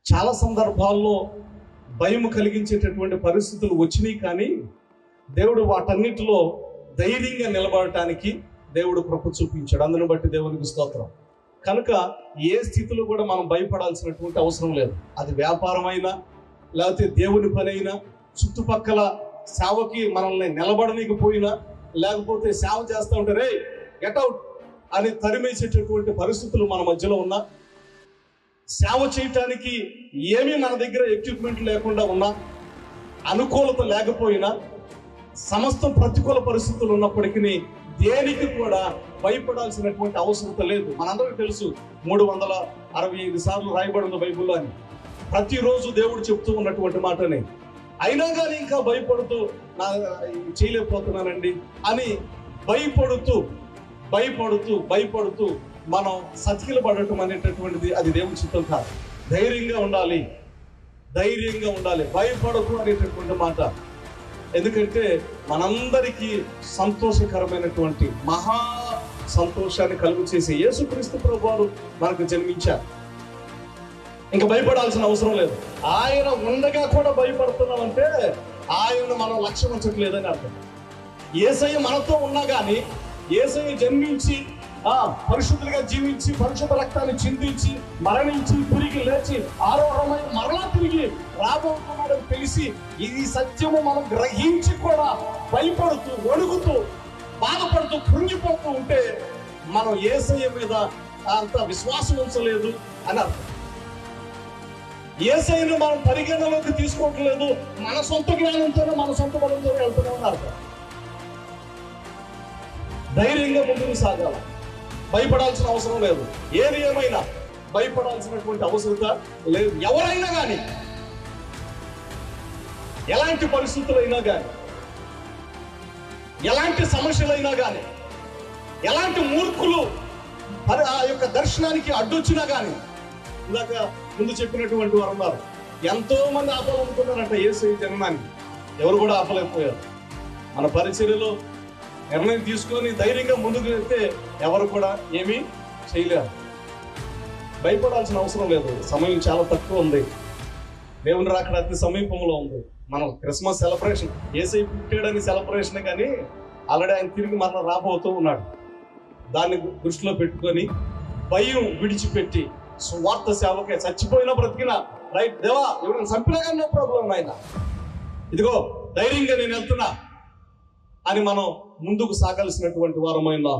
చాలా సందర్భాల్లో భయం కలిగించేటటువంటి పరిస్థితులు వచ్చినాయి, కానీ దేవుడు వాటన్నిటిలో ధైర్యంగా నిలబడటానికి దేవుడు కృప చూపించాడు. అందును బట్టి దేవునికి స్తోత్రం. కనుక ఏ స్థితిలో కూడా మనం భయపడాల్సినటువంటి అవసరం లేదు. అది వ్యాపారమైనా, లేకపోతే దేవుని పని అయినా, చుట్టుపక్కల సేవకి మనల్ని నిలబడనీకపోయినా, లేకపోతే సేవ చేస్తూ ఉంటే రే గెట్ అవుట్ అని తరిమేసేటటువంటి పరిస్థితులు మన మధ్యలో ఉన్నా, సేవ చేయటానికి ఏమీ మన దగ్గర ఎక్విప్మెంట్ లేకుండా ఉన్నా, అనుకూలత లేకపోయినా, సమస్తం ప్రతికూల పరిస్థితులు ఉన్నప్పటికీ దేనికి కూడా భయపడాల్సినటువంటి అవసరం లేదు. మనందరికీ తెలుసు 365 సార్లు రాయబడింది బైబిల్లో అని. ప్రతిరోజు దేవుడు చెప్తూ ఉన్నటువంటి మాటనే. అయినా కానీ ఇంకా భయపడుతూ నా చేయలేకపోతున్నానండి అని భయపడుతూ భయపడుతూ భయపడుతూ మనం సతికిల పడటం అనేటటువంటిది అది దేవుని చిత్తం కాదు. ధైర్యంగా ఉండాలి, ధైర్యంగా ఉండాలి, భయపడకు అనేటటువంటి మాట. ఎందుకంటే మనందరికీ సంతోషకరమైనటువంటి మహా సంతోషాన్ని కలుగు చేసి యేసుక్రీస్తు ప్రభువారు మనకు జన్మించారు. ఇంకా భయపడాల్సిన అవసరం లేదు. ఆయన ఉండగా కూడా భయపడుతున్నామంటే ఆయన మనం లక్ష్యం ఉంచట్లేదని అర్థం. యేసయ్య మనతో ఉన్నా కానీ, యేసయ్య జన్మించి పరిశుద్ధులుగా జీవించి, పరిశుద్ధ రక్తాన్ని చిందించి, మరణించి, తిరిగి లేచి, ఆరోహమైన మరలా తిరిగి రాబోతున్నాడని తెలిసి ఈ సత్యము మనం గ్రహించి కూడా భయపడుతూ, వణుకుతూ, బాధపడుతూ, కృంగిపోతూ ఉంటే మనం యేసయ్య మీద అంత విశ్వాసం ఉంచలేదు అని అర్థం. యేసయ్యను మనం పరిగణలోకి తీసుకోవట్లేదు, మన సొంత జ్ఞానంతోనే, మన సొంత బలంతోనే వెళ్తున్నామని అర్థం. ధైర్యంగా ముందుకు సాగాల, భయపడాల్సిన అవసరం లేదు. ఏది ఏమైనా భయపడాల్సినటువంటి అవసరత లేదు. ఎవరైనా కానీ, ఎలాంటి పరిస్థితులైనా కానీ, ఎలాంటి సమస్యలైనా కానీ, ఎలాంటి మూర్ఖులు ఆ యొక్క దర్శనానికి అడ్డొచ్చినా కానీ, ఇందాక ముందు చెప్పినటువంటి వారు ఉన్నారు. ఎంతో మంది ఆపాలనుకున్నారంట యేసయ్య జన్మాన్ని, ఎవరు కూడా ఆపలేకపోయారు. మన పరిచర్యలో నిర్ణయం తీసుకొని ధైర్యంగా ముందుకు వెళ్తే ఎవరు కూడా ఏమీ చేయలేరు. భయపడాల్సిన అవసరం లేదు. సమయం చాలా తక్కువ ఉంది. దేవుని రాకడ అతి సమీపంలో ఉంది. మనం క్రిస్మస్ సెలబ్రేషన్, యేసయ్య పుట్టాడని సెలబ్రేషన్, కానీ ఆల్రెడీ ఆయన తిరిగి మరలా రాబోతూ ఉన్నాడు. దాన్ని దృష్టిలో పెట్టుకొని భయం విడిచిపెట్టి స్వార్థ సేవకే, చచ్చిపోయినా బ్రతికినా రైట్ దేవా, ఎవరైనా చంపినా కానీ నో ప్రాబ్లం ఆయన, ఇదిగో ధైర్యంగా నేను వెళ్తున్నా అని మనం ముందుకు సాగాల్సినటువంటి వారమైనా